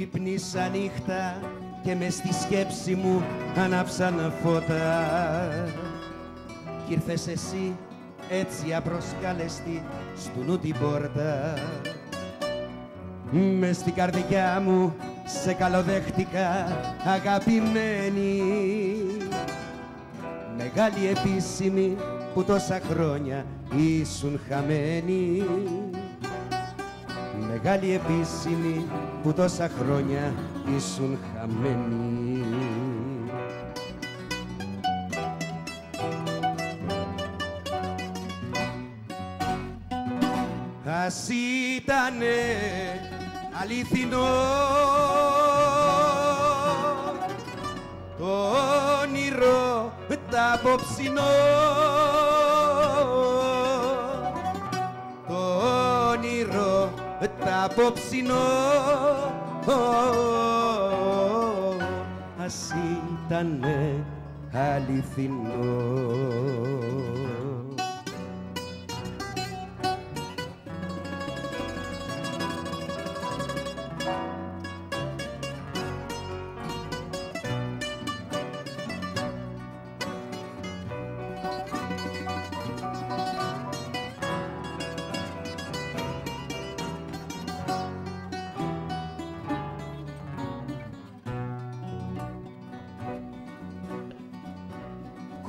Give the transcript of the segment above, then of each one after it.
Ξύπνησα νύχτα και μες στη σκέψη μου ανάψαν φώτα κι ήρθες εσύ έτσι απροσκάλεστη στου νου την πόρτα. Μες στην καρδιά μου σε καλοδέχτηκα αγαπημένη, μεγάλη επίσημη που τόσα χρόνια ήσουν χαμένη. Μεγάλη επίσημη που τόσα χρόνια ήσουν χαμένη. Ας ήτανε αληθινό το όνειρο τ' απόψινό, το όνειρο τ' απόψινό, ας ήτανε αληθινό.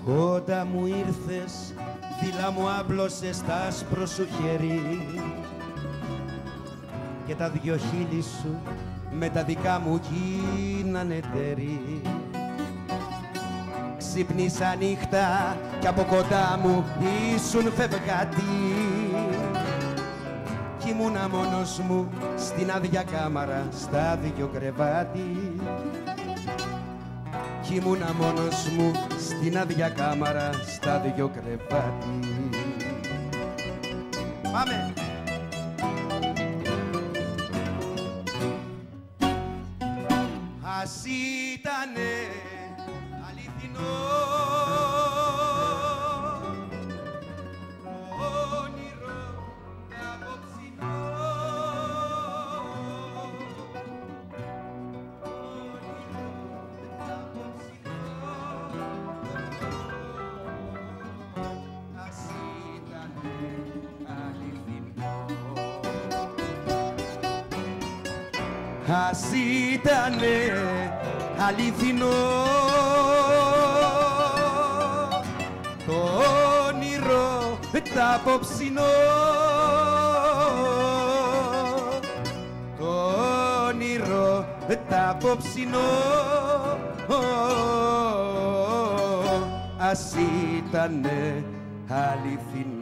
Κοντά μου ήρθες, δίλα μου άπλωσες τ' άσπρο σου χέρι και τα δυο χείλη σου με τα δικά μου γίνανε τέρι. Ξύπνησα νύχτα κι από κοντά μου ήσουν φευγάτη κι ήμουνα μόνος μου στην άδεια κάμαρα στα δυο κρεβάτι. Κι ήμουνα μόνος μου στην άδεια κάμαρα στα δυο κρεβάτι. Πάμε! Ας ήτανε αληθινό το όνειρο τ' απόψινό, ας ήτανε αληθινό το όνειρο τ' απόψινό, το όνειρο τ' απόψινό, ας ήτανε αληθινό.